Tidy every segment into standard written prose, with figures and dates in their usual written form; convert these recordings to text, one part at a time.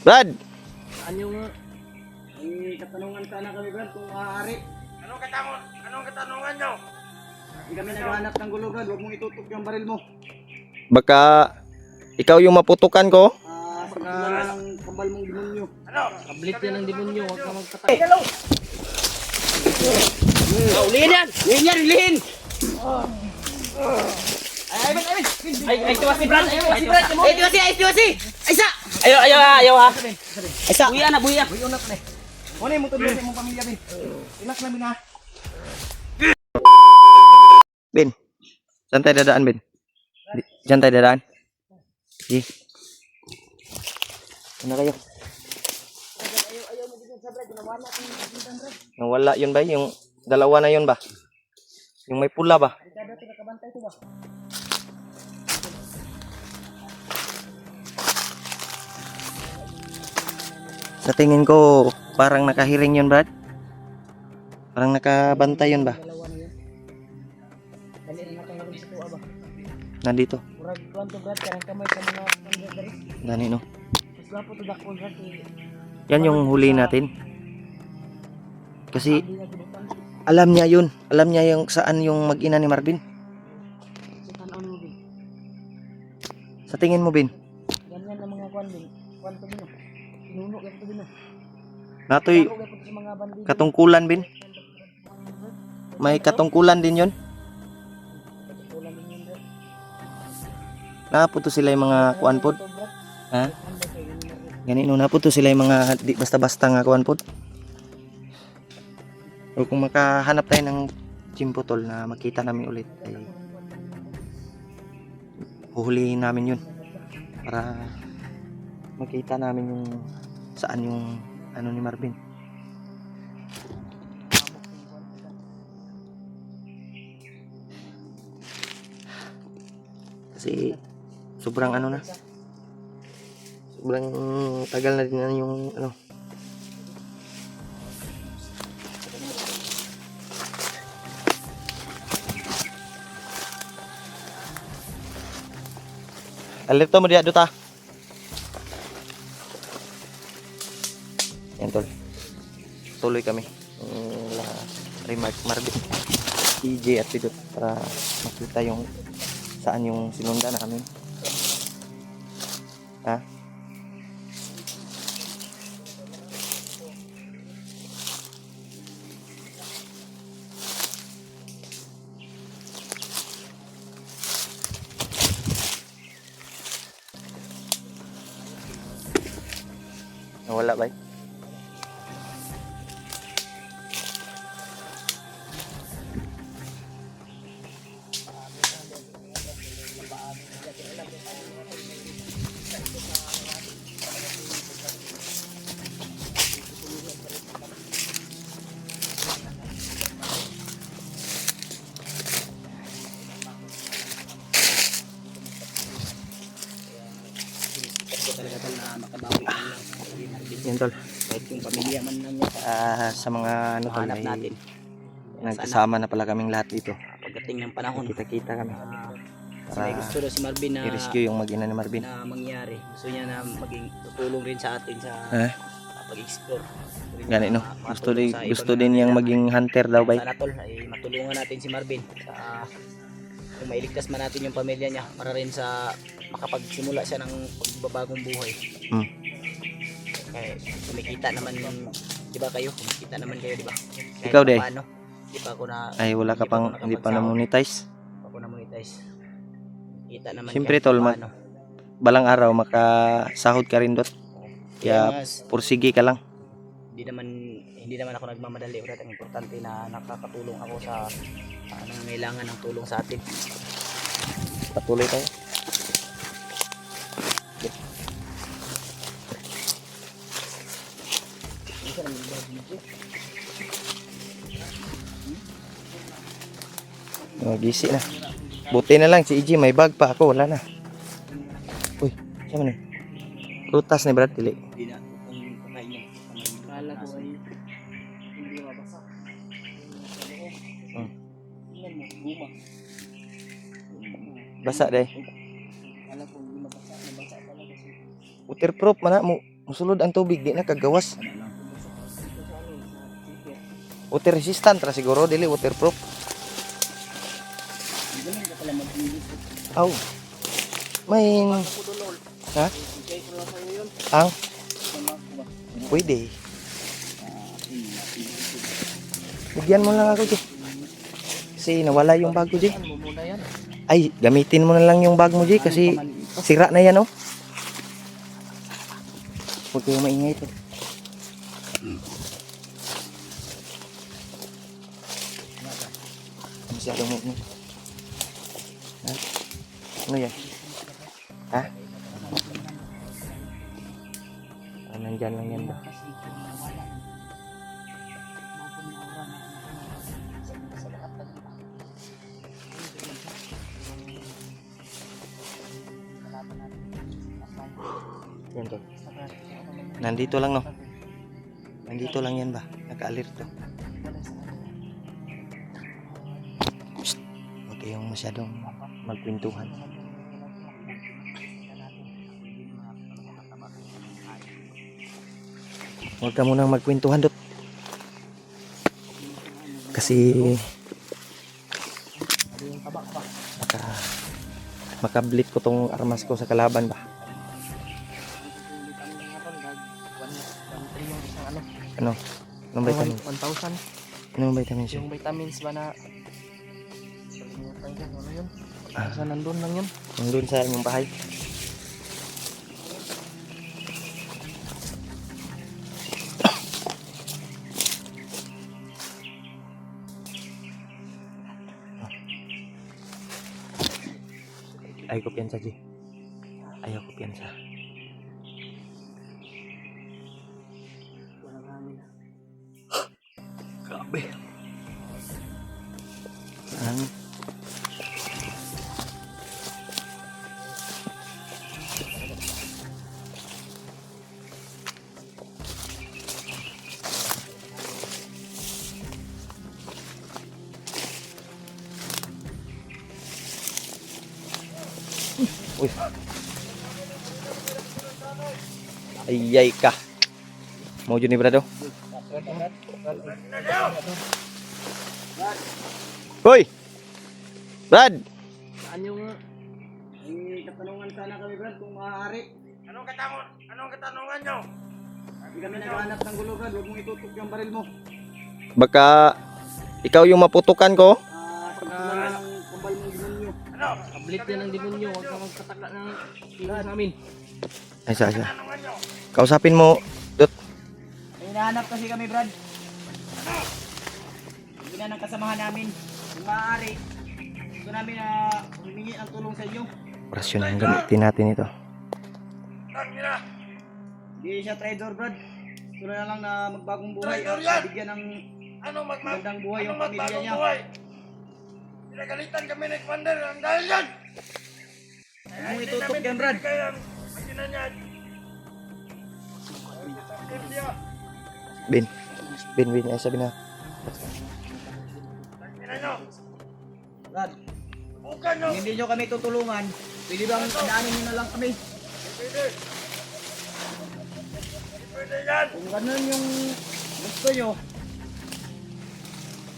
Brad! Saan yung katanungan sana kami, Brad, kung maaari. Anong katanungan nyo? Hindi kami naghahanap ng gulo, Brad. Huwag mong itutok yung baril mo. Baka ikaw yung maputukan ko? Pagkakala ng kambal mong demonyo. Ano? Kablit yan ng demonyo. Huwag ka magpatay. Ulihin yan! Ulihin yan! Ulihin! Ay, tiwasi, Brad! Ay, tiwasi! Aysa! Ayaw ha! Aysa! Buya na! Buya na pa. Ano yung mutod mo mong pamilya, Ben? Relax lang, Ben, ha? Ben, saan tayo dadaan, Ben? Diyan tayo dadaan? Sige. Ano kayo? Nawala yun ba? Yung dalawa na yun ba? Yung may pula ba? Sa tingin ko, parang nakahiring yun, Brad. Parang nakabantay yun ba? Nandito. Dani, no? Yan yung huli natin. Kasi alam niya yun. Alam niya yung saan yung mag-ina ni Marvin. Sa tingin mo, Bin? Ganyan ang mga kwan, Ben. Kwan to, Ben. Pinuno yan to, Ben. Natoy katungkulan, Bin. May katungkulan din yun. Naputo sila yung mga kuan pod. Ha? Ganito naputo sila yung mga di basta-basta nga kuan pod. O kung makahanap tayo ng chimpotol na makita namin ulit, ay huhulihin namin yun para makita namin yung saan yung ano ni Marvin. Kasi sobrang ano na, sobrang tagal na din yung ano. Alerto mo diya duta. Yan tol. Tuloy kami. Remark Marvin, TJ at Pidot para makita yung saan yung sinunda namin. Ha? Nawala ba? Talaga tol na makabawi lang. Yan tol. Kahit yung pamilya man lang niya. Sa mga ano tol, Hanap ay natin. nagkasama na pala kaming lahat dito. Pagdating ng panahon. Kita-kita kami. Kasi may gusto daw si Marvin na i-rescue yung mag-ina ni Marvin. na mangyari. Gusto niya na maging tutulong rin sa atin sa pag-explore. Gani no. Gusto din yang maging hunter daw bay. Sana tol ay matulungan natin si Marvin sa kung mailigtas man natin yung pamilya niya para rin sa makapagsimula siya ng pagbabagong buhay. Kumikita naman, di ba kayo? Kumikita naman kayo, di ba? Ikaw de? Di pa ako na Ay wala ka pang hindi pa na monetize. Ako na monetize. Kita naman. Siyempre tol, balang araw makasahod ka rin dot. Kaya pursige ka lang. Hindi naman ako nagmamadali. Ulit ang importante na nakakatulong ako sa nangangailangan ng tulong sa atin. Patuloy tayo. Gisi na. Buti na lang si EJ may bag pa, ako wala na. Uy, siya man eh. Prutas ni Brad dili. Hindi na itong pagkain niya. Kala ko ay hindi mabasa. Guma. Basa deh. Kala ko hindi mabasa. Nabasa pala kasi. Waterproof man na mo. Musulod ang tubig, di na kagawas. Water resistant ra siguro, dili waterproof. Aw. May ha? Ang pwede. Bigyan mo lang ako, Jay. Kasi nawala yung bag ko, Jay. Ay, gamitin mo na lang yung bag mo, Jay, kasi sira na yan, oh. Huwag kayong maingay ito. Masyadong mo. Ha? Ano yan? Ha? Nandyan lang yan ba? Yan to. Nandito lang, no? Nandito lang yan ba? Naka-alert to. Psst. Huwag kayong masyadong magkwentuhan. Huwag ka munang magkwentuhan, Dot. Kasi makablit ko tong armas ko sa kalaban ba. Ano? Anong vitamins? 1,000. Anong vitamins yun? Yung vitamins ba na ano yun? Sa nandun lang yun. Nandun sa inyong bahay. Ayaw ko piyansa, G. Ayaw ko piyansa. Grabe. Ang uy. Ayay ka. Mau ni Brado. Hoy. Brad. Saan yung katanungan sana kami, Brad, kung maaari. Anong katanungan nyo? Hindi kami naghahanap ng gulo, Brad. Huwag mong itutok yung baril mo. Baka ikaw yung maputukan ko. Pagkulang ng kumbal mong demonyo. Ano? Kablit yan ng demonyo. Huwag kang magkataka ng iwas namin. Ay, sa. Kausapin mo, Dot. May hinahanap kasi kami, Brad. Hindi na ng kasamahan namin. Kung maaari, gusto namin na humingi ang tulong sa inyo. Orasyon ang gamitin natin ito. Tag nila. Hindi siya trader, Brad. Gusto na lang na magbagong buhay Traitor at yan! bigyan ng Anong magandang buhay yung anong pamilya magbagong niya. buhay? Pinagalitan kami ni Commander ang dahil yan. Huwag mong itutok yan, Brad. Kaya ang makina niya. Bin. Bin, ay sabi na. Makina nyo. Brad, Bukan nyo. kung hindi nyo kami tutulungan, pwede bang daanin nyo na lang kami? Pwede. Pwede yan. Kung ganun yung gusto nyo,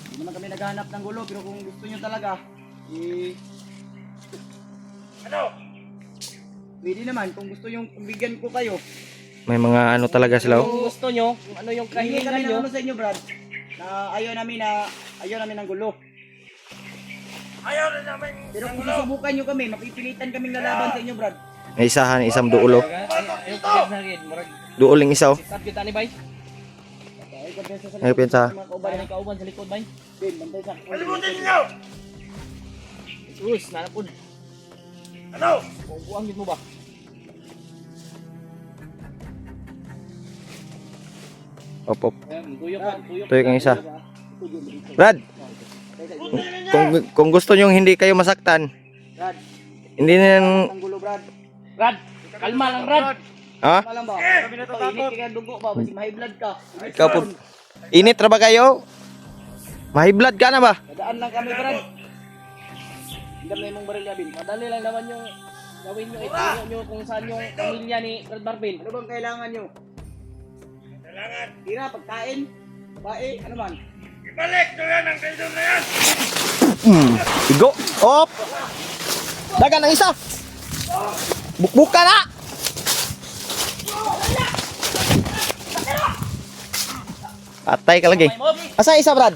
hindi naman kami naghahanap ng gulo, pero kung gusto nyo talaga, Ano? pwede naman. Kung gusto nyo, bigyan ko kayo. May mga ano talaga sila. Kung gusto nyo, kung ano yung kahilingan nyo. Ano sa inyo, Brad? Na ayaw namin ng gulo. Ayaw na namin. Pero kung susubukan nyo kami, mapipilitan kaming lalaban sa inyo, Brad. May isahan, isang duulo. Pasok dito. Duuling isaw. Sikat kita ni Bay. Ay, piyansa. Mga kauban, may kauban sa likod, Bay. Ben, bantay sa. Kalimutin niyo. Us, nanapod. Ano? Buangin mo ba? Op. Tuyok ka, tuyok. Tuyok ang isa. Brad, kung gusto nyo hindi kayo masaktan, Brad, hindi na yan, ang gulo, Brad. Brad, kalma lang, Brad. ha? Kalma lang ba? Kami na init ka dugo ba? Kasi may blood ka. Ikaw po. Init ra ba kayo? May blood ka na ba? Dadaan lang kami, Brad. Hindi kami mong baril yabin. Madali lang naman yung Gawin nyo, itinyo nyo kung saan yung pamilya ni Brad Marvin. Ano bang kailangan nyo? Kailangan. Tira, pagkain, babae, ano man. Ibalik to yan ang traidor na yan. Igo. Op. Dagan ang isa. Bukbuka na. Patay ka lagi. Asa isa, Brad?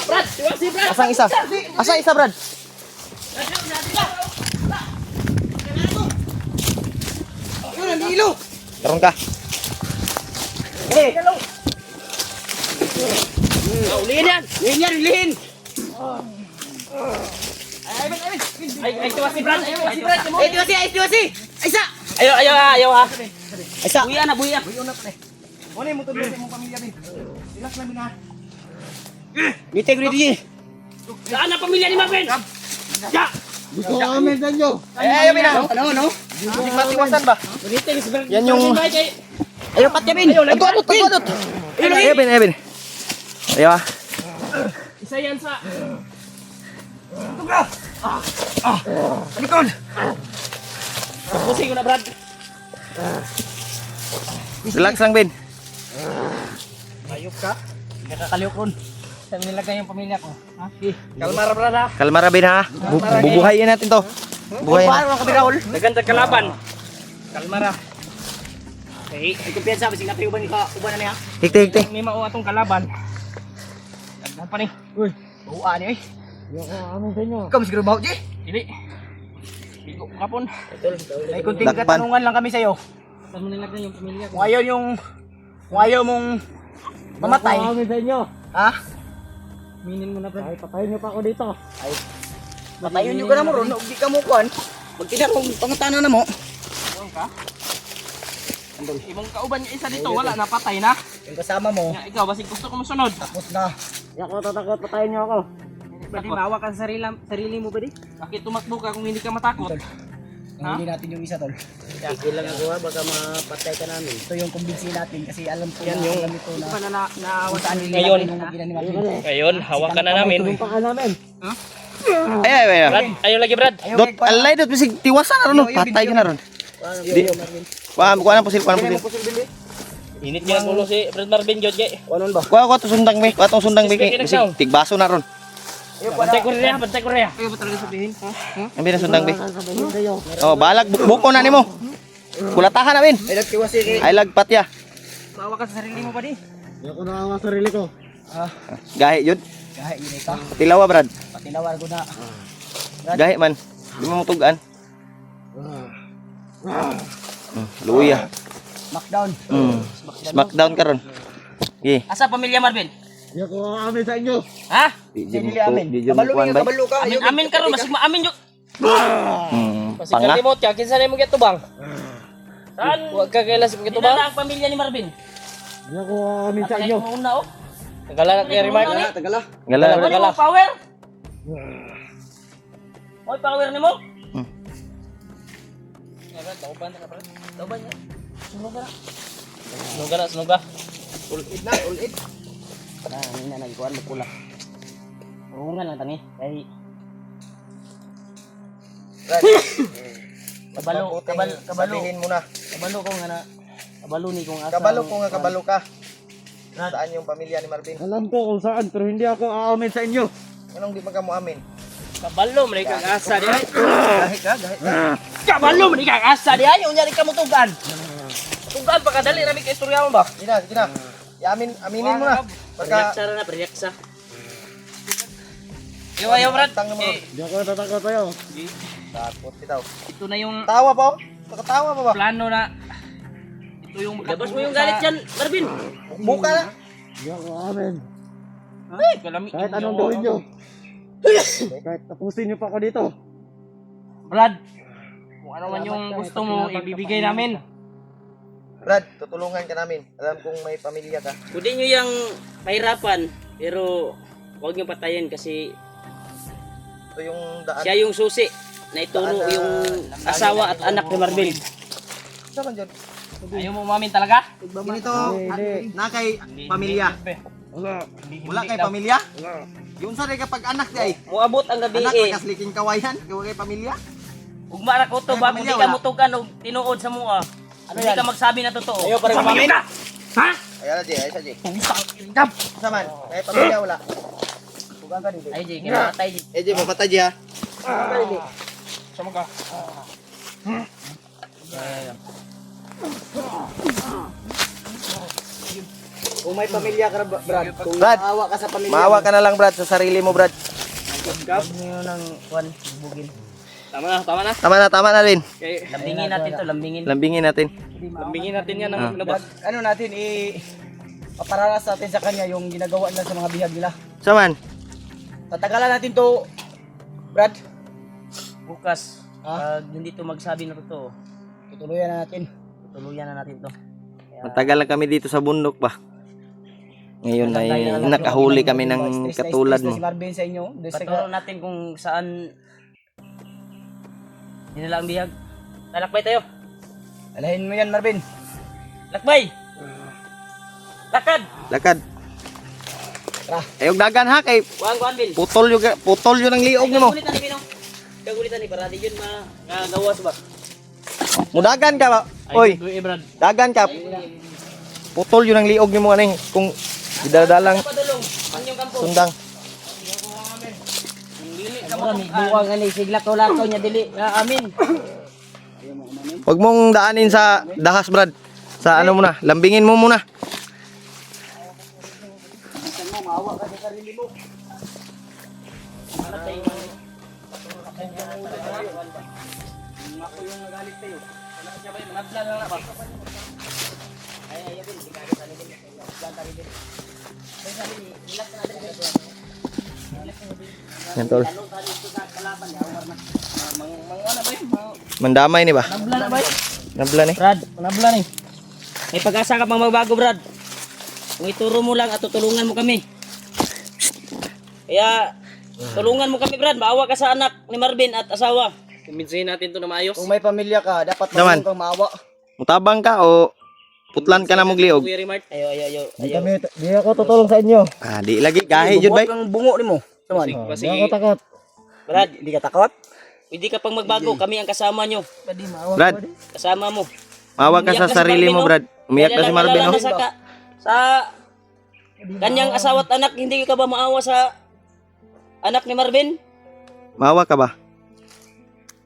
Brad, si Brad. Asa isa? Asa isa, Brad? Yun, ang ilo! Karon ka. Ulihin yan. Yun yan, lihin! Ay, tuwa si Brad. Ay, tuwa si Brad. Ay, tiwasi! Isa! Ayaw ha. Isa! Buya na, buya. Muna yung mutulong sa mong pamilya, bin. Relax lang, bin, ha? Meeting ready, Saan ang pamilya ni Marvin? Ya! Gusto ko kami sa inyo. Ayaw, bin, ha? Ano? Hindi matiwasan ba? Ulitin si Brad. Yan yung... Ayaw, pat bin! Adot. Ayaw, bin. Ayaw, ha? Isa yan sa... Likod! Pusing ko na, Brad. Relax lang, bin. Ayok ka? Nakakaliok ron. Saan nilagay yung pamilya ko? Ha? Kalmar, Brad ha. Kalmara, bin, ha? Bubuhayin natin to. Bubuhayin. Paano mga kabiraol? Naganda kalaban. Kalmara. Okay. Ay, kumpiyansa, basig natin uban na niya. Hikti. May mao atong kalaban. Ano pa ni? Uy, buuan eh. Ikaw, masiguro ba, Uji? Dili. Bigo kapon. May kunting Dakpan. katanungan lang kami sa'yo. Saan mo nilagay yung pamilya ko? Kung ayaw mong mamatay. sa inyo. Ha? Minin mo na, Brad. Ay, patayin niyo pa ako dito. Patayon nyo ka na mo ron, huwag di ka mo kuhan. Magtinarong pangatanan na mo. Huwag ka. Ibang kauban niya isa dito, wala na, patay na. Yung kasama mo, Nga, ikaw, basig gusto ko masunod. tapos na. Ako tatakot, patayin niyo ako. Pwede maawa ka sa sarili mo, pwede? Bakit tumakbo ka kung hindi ka matakot? Hindi natin yung isa, tol. Sige lang ako ha, baka mapatay ka namin. Ito yung kumbinsi natin kasi alam ko Yan na yung- alam ito na Hindi pa na naawa sa anil ngayon ngayon. yung ginaniwag. Ngayon, hawakan na namin. Ayaw. Brad, ayaw lagi, Brad. Dot, alay dot, bisig tiwasan na ron. Patay ka na ron. Di. Kuha na pusil. Init niya ang ulo si Brad Marvin, Jod. Ano ba? Kuha to sundang mi. Kuha tong sundang mi. Sige, Bisig tigbaso na ron. Bantay Korea, bantay Korea. Ayaw ba talaga sabihin? Ambil na sundang mi. Oh, balag buko na nimo. Kulatahan na bin. Ay, nagtiwasi kay. Ay lagpat ya. Maawa ka sa sarili mo pa di. Gahi jud. Gahe, yun ito. Tilawa brad. Patinawar ko na. Gahi man. Di mo tugan. Luya. Smackdown. Smackdown karon. Gi. Asa pamilya Marvin? Ha? Di Sinili amin. Di jud Kabalo kuan nga, bay. kabalo ka. Amin, amin karon, basig maamin yo. Basig Panga. ka limot ya, kinsa na mo gitubang? Saan? Huwag ka kailas mo gitubang. Ang pamilya ni Marvin. Di ako amin sa inyo. Una oh. Tagala na kay Remark. Tagala. Gala. Ano mo power? Oy, power nimo? Tauban na Brad. Tauban niya. Sunuga na. Sunuga. Ulit na, ulit. Ini na nagkuhan magkulak. Urungan lang tani. Kay kabalo. Sabihin mo na. Kabalo ko nga na. Kabalo ni kung asa. Kabalo ka. Saan yung pamilya ni Marvin? Alam ko kung saan, pero hindi ako aamin sa inyo. Anong di magkamo amin? Kabalo man kang asa di ay. Gahi ka. Kabalo man kang asa di ay. Unya ka mo tugan. Tugan pa kadali rami kay istorya mo ba? Sige na. Aminin mo na. Pagka Sara na priyaksa. Ayaw Brad. tang mo. Hindi ako natatakot sa'yo. Takot bitaw. Ito na yung Tawa pa. Nakatawa pa ba? plano na. Ito yung labas mo yung galit diyan, Marvin. Buka na. Hindi ako aamin. Ay, kalami. Kahit anong gawin nyo. Kahit tapusin nyo pa ako dito. Brad, kung ano man yung gusto mo, ibibigay namin. Brad, tutulungan ka namin. Alam kong may pamilya ka. Pwede nyo yung pahirapan, pero huwag nyo patayin kasi Ito yung daan. siya yung susi na ituro yung asawa at anak ni Marvin. Saan dyan? Ayaw mo umamin talaga? Ganito, na kay pamilya. Wala. Wala kay pamilya? Wala. Yung sa rin kapag anak di ay. Muabot ang gabi Anak, eh. nakasliking kawayan. Kawagay pamilya. Ug mara ko to Ay, ba pamilya, kung di ka wala. mutugan og tinuod sa mua. Hindi ka magsabi na totoo. Ayo para kumamin. Ha? Ayan na, Jay. Ayos na, Jay. Saman. Kaya pamilya wala. Ay, Jay, kaya matay, Jay. Eh, Jay, mapatay, Jay, ha? Sama ka. Kung may pamilya ka, Brad. Kung Brad, maawa ka sa pamilya maawa ka na lang, Brad, sa sarili mo, Brad. Niyo nang kwan, bugin. Tama na, tama na. Tama na, Lin. Okay. Lambingin natin to, lambingin. Lambingin natin. Lambingin natin yan ng labas. ano natin, paparanas natin sa kanya yung ginagawa nila sa mga bihag nila. Saman. Tatagalan natin to, Brad. Bukas, pag hindi to magsabi na totoo, Tutuluyan na natin. tutuluyan na natin to. Matagal na kami dito sa bundok pa. Ngayon ay nakahuli kami ng katulad Stress na mo. si Marvin sa inyo. Patuloy natin kung saan dinala ang bihag. Lalakbay tayo. Alahin mo yan, Marvin. Lakbay! Lakad! Lakad. Tara. Ayog dagan ha kay Kuhan, Bin. putol yung ang liog nimo. Kagulitan ni Pino. Kagulitan ni para di yun magawas ba? Mudagan ka ba? Oy, Brad. dagan ka. Putol yung ang liog nimo ani kung idadalang Padulong, ang yung kampo. sundang. Buwang ani sigla ko lakaw niya dili. Amin. Huwag mong daanin sa dahas, Brad. Sa ano muna, lambingin mo muna. Yan tol. Mandamay ni ba? Nabla na ba? Nabla ni. Brad, nabla ni. May pag-asa ka pang magbago, Brad. Kung ituro mo lang at tutulungan mo kami. Kaya tulungan mo kami, Brad. Maawa ka sa anak ni Marvin at asawa. Kumbinsihin natin to na maayos. Kung may pamilya ka, dapat Naman. marunong kang maawa. Mutabang ka o putlan ka na mong liog? Kuya Rimart. Ayo. Di ako tutulong sa inyo. Ah, di lagi gahi jud bay. Kang bungo nimo. Saman. Di ako takot. Brad, Hindi ka takot? pwede ka pang magbago. Kami ang kasama nyo. Brad, Kasama mo. mawa ka sa Umiyak na si sarili Marvin, mo, no? Brad. Umiyak na si Marvin, Naalala no? na sa kanyang asawa at anak, hindi ka ba maawa sa anak ni Marvin? Mawa ka ba?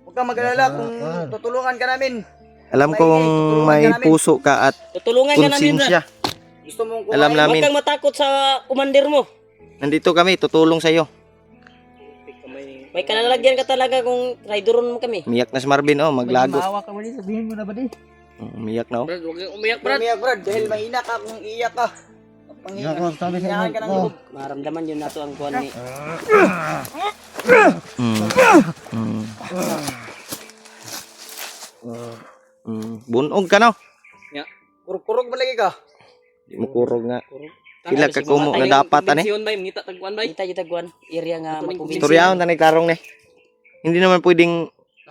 Huwag kang mag-alala kung tutulungan ka namin. Alam kong may puso ka at Tutulungan ka namin, Brad. konsensya. Gusto mong kumain. Alam Huwag namin. kang matakot sa kumandir mo. Nandito kami, tutulong sa iyo. May kalalagyan ka talaga kung rideron mo kami. Umiyak na si Marvin, oh, maglagos. Maawa ka muli, sabihin mo na ba di? Umiyak na, oh. Brad, huwag kang umiyak, Brad, Brad, dahil mahina ka kung iiyak ka. Panghinga. Sabi sa Hinahan ka ng inyo. loob. Maramdaman yun nato ang kuhan ni. Bunog ka, no? Kurog-kurog ba lagi ka? Di mo kurog nga. Sila ka kumo na dapat, ani. Kumbinsiyon ba? Ngita tagpuan ba? Kita kita kuhan area nga makumbinsi. Istoryahon na ni Tarong, ne. Hindi naman pwedeng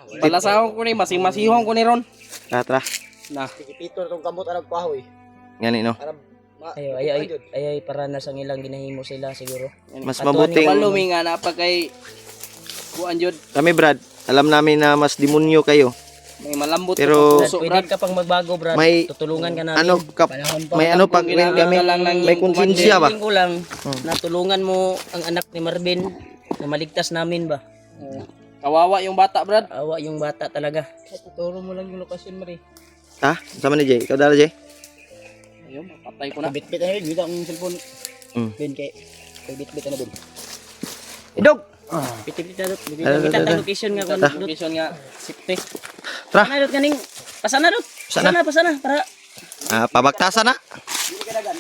Palasahon ko ni, masing-masihon ko ni Ron. tatra. Na. Pito na itong kamot anak kahoy. Ngani, no? Para Ay para na sa ilang ginahimo sila siguro. Mas Katuan mabuting Palumi nga napag kay kuan jud. kami, Brad. Alam namin na mas demonyo kayo. May malambot Pero- ka puso, Pwede Brad. ka pang magbago, Brad. May- Tutulungan ka namin. Ano, may ano pag Kung kami, lang ng may konsensya ba? Hiling ko lang na tulungan mo ang anak ni Marvin na maligtas namin ba. Kawawa yung bata, Brad. Awa yung bata talaga. Tuturo mo lang yung lokasyon, Mari. Ha? Sama ni Jay. Ikaw dala, Jay? Ayun, mapatay ko na. bit-bit na yun. Gita ang cellphone. Mm. Ben kay bit-bit na Ben. Idog! Pitipit na dot. Kita tayong location nga kung dot. Location nga, safety. Tra! Pasana dot kaning. Pasana dot. Pasana para Pabagtasan na. Hindi ka dagan.